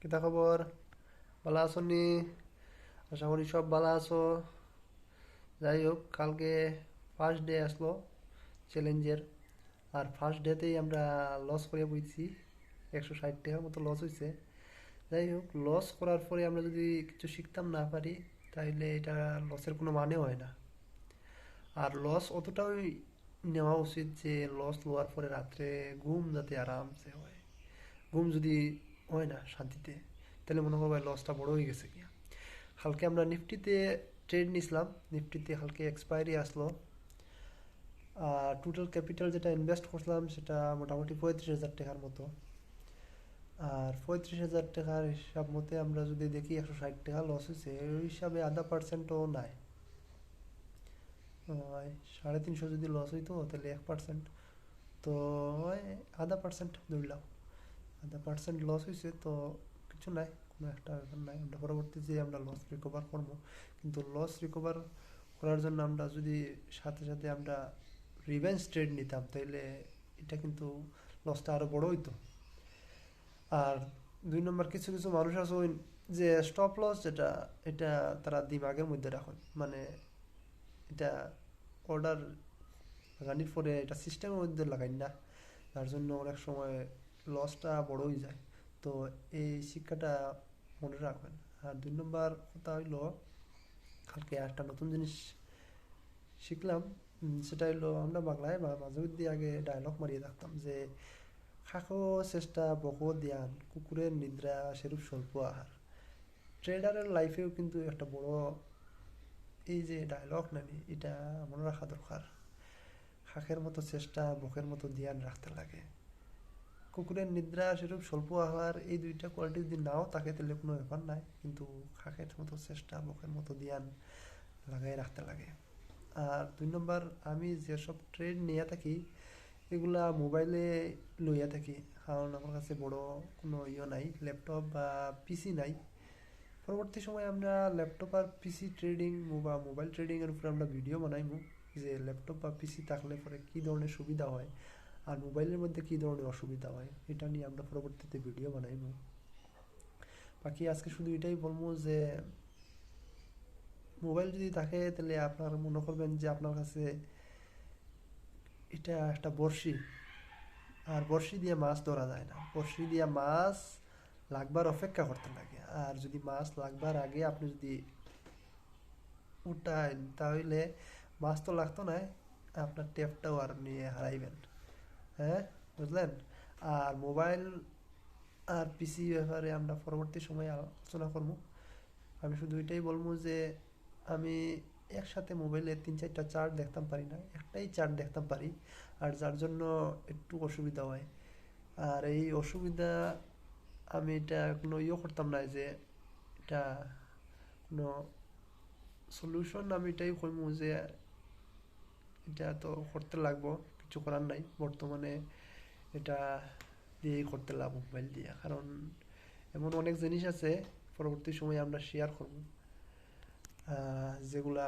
কিতা খবর? ভালো আছো নি? আশা করি সব ভালো আছো। যাই হোক, কালকে ফার্স্ট ডে আসলো চ্যালেঞ্জের। আর ফার্স্ট ডেতেই আমরা লস করে বইছি। 160 টাকার মতো লস হয়েছে। যাই হোক, লস করার পরে আমরা যদি কিছু শিখতাম না পারি, তাহলে এটা লসের কোনো মানে হয় না। আর লস অতটাই নেওয়া উচিত যে লস লওয়ার পরে রাত্রে ঘুম যাতে আরামসে হয়। ঘুম যদি হয় না শান্তিতে, তাহলে মনে করবো লসটা বড় হয়ে গেছে কি। কালকে আমরা নিফটিতে ট্রেড নিছিলাম। নিফটিতে কালকে এক্সপায়ারি আসলো। আর টোটাল ক্যাপিটাল যেটা ইনভেস্ট করছিলাম সেটা মোটামুটি 35,000 টাকার মতো। আর 35,000 টাকার হিসাব মতে আমরা যদি দেখি 160 টাকা লস হয়েছে, ওই হিসাবে আধা পার্সেন্টও নাই। 350 যদি লস হইতো তাহলে 1%, তো ওই আধা পার্সেন্ট ধরলাম। আধা পার্সেন্ট লস হয়েছে তো কিছু নাই, কোনো একটা ব্যাপার নাই। আমরা পরবর্তী যে আমরা লস রিকভার করবো, কিন্তু লস রিকভার করার জন্য আমরা যদি সাথে সাথে আমরা রিভেঞ্জ ট্রেড নিতাম, তাইলে এটা কিন্তু লসটা আরো বড় হইতো। আর দুই নম্বর, কিছু কিছু মানুষ আছে ওই যে স্টপ লস যেটা, এটা তারা দিমাগের মধ্যে রাখেন, মানে এটা অর্ডার লাগানির পরে এটা সিস্টেমের মধ্যে লাগাই না, যার জন্য অনেক সময় লসটা বড় হয়ে যায়। তো এই শিক্ষাটা মনে রাখবেন। আর দুই নম্বর কথা হইলো, কালকে একটা নতুন জিনিস শিখলাম। সেটা হইলো, আমরা বাংলায় বা মাঝে মধ্যে আগে ডায়লগ মারিয়ে থাকতাম যে খাকো চেষ্টা বকো ধ্যান, কুকুরের নিদ্রা সেরূপ স্বল্প আহার। ট্রেডারের লাইফেও কিন্তু একটা বড় এই যে ডায়লগ নানি, এটা মনে রাখা দরকার। খাকের মতো চেষ্টা বকের মতো ধ্যান রাখতে লাগে। কুকুরের নিদ্রা সেরূপ স্বল্প আহার, এই দুইটা কোয়ালিটি যদি নাও থাকে তাহলে কোনো ব্যাপার নাই, কিন্তু খাকের মতো চেষ্টা বকের মতো ধ্যান লাগাই রাখতে লাগে। আর দুই নম্বর, আমি যেসব ট্রেড নিয়ে থাকি এগুলা মোবাইলে লইয়া থাকি, কারণ আমার কাছে বড় কোনো নাই, ল্যাপটপ বা পিসি নাই। পরবর্তী সময়ে আমরা ল্যাপটপ আর পিসি ট্রেডিং বা মোবাইল ট্রেডিং এর উপরে আমরা ভিডিও বানাইবো, যে ল্যাপটপ বা পিসি থাকলে পরে কী ধরনের সুবিধা হয় আর মোবাইলের মধ্যে কী ধরনের অসুবিধা হয়, এটা নিয়ে আমরা পরবর্তীতে ভিডিও বানাইবো। বাকি আজকে শুধু এটাই বলবো যে মোবাইল যদি থাকে তাহলে আপনার মনে করবেন যে আপনার কাছে এটা একটা বড়শি। আর বড়শি দিয়ে মাছ ধরা যায় না, বড়শি দিয়ে মাছ লাগবার অপেক্ষা করতে লাগে। আর যদি মাছ লাগবার আগে আপনি যদি উঠান, তাহলে মাছ তো লাগতো না, আপনার টেপটাও আর নিয়ে হারাইবেন। হ্যাঁ, বুঝলেন? আর মোবাইল আর পিসি ব্যাপারে আমরা পরবর্তী সময়ে আলোচনা করবো। আমি শুধু এটাই বলবো যে আমি একসাথে মোবাইলে 3-4টা চার্ট দেখতাম পারি না, একটাই চার্ট দেখতাম পারি। আর যার জন্য একটু অসুবিধা হয়। আর এই অসুবিধা আমি এটা কোনো করতাম না যে এটা কোনো সলিউশন, আমি এটাই কইমু যে এটা তো করতে লাগবো, কিছু করার নাই বর্তমানে। এটা দিয়েই করতে লাগবো, মোবাইল দিয়ে। কারণ এমন অনেক জিনিস আছে পরবর্তী সময়ে আমরা শেয়ার করবো, যেগুলা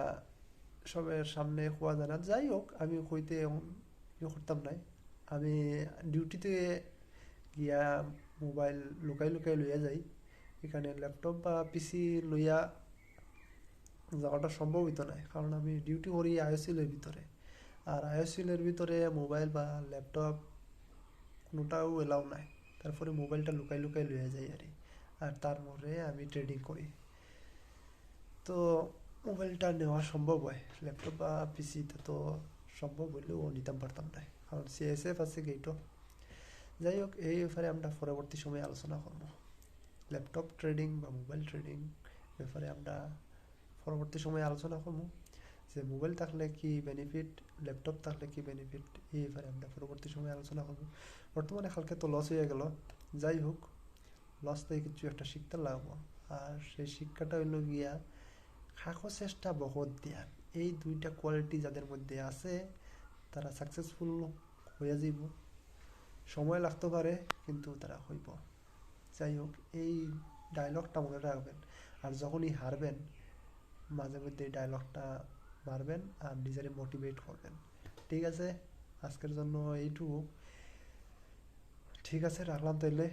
সবের সামনে হওয়া যায় না। যাই হোক, আমি কইতে এখন করতাম নাই। আমি ডিউটিতে গিয়া মোবাইল লুকাই লুকাই লইয়া যাই। এখানে ল্যাপটপ বা পিসি লইয়া যাওয়াটা সম্ভব হইতো না, কারণ আমি ডিউটি করি আইওসিলের ভিতরে। আর আইওসিলের ভিতরে মোবাইল বা ল্যাপটপ কোনোটাও এলাও নাই। তারপরে মোবাইলটা লুকাই লুকাই লইয়া যাই আর তারপরে আমি ট্রেডিং করি। তো মোবাইলটা নেওয়া সম্ভব হয়, ল্যাপটপ বা পিসিতে তো সম্ভব হইলেও নিতাম পারতাম না, কারণ সিএসএফ আছে গেইটো। যাই হোক, এই ব্যাপারে আমরা পরবর্তী সময়ে আলোচনা করব। ল্যাপটপ ট্রেডিং বা মোবাইল ট্রেডিং ব্যাপারে আমরা পরবর্তী সময়ে আলোচনা করব, যে মোবাইল থাকলে কি বেনিফিট, ল্যাপটপ থাকলে কি বেনিফিট, এই ব্যাপারে আমরা পরবর্তী সময়ে আলোচনা করব। বর্তমানে কালকে তো লস হয়ে গেল। যাই হোক, লস থেকে কিছু একটা শিখতে লাগবো। আর সেই শিক্ষাটা হইল গিয়া খাকো চেষ্টা বহুত ধ্যান। এই দুইটা কোয়ালিটি যাদের মধ্যে আছে তারা সাকসেসফুল হয়ে যাইব। সময় লাগতে পারে, কিন্তু তারা হইব। যাই হোক, এই ডায়লগটা মনে রাখবেন। আর যখনই হারবেন, মাঝে মধ্যে এই ডায়লগটা মারবেন আর নিজেরে মোটিভেট করবেন। ঠিক আছে, আজকের জন্য এইটুকু। ঠিক আছে, রাখলাম তাইলে।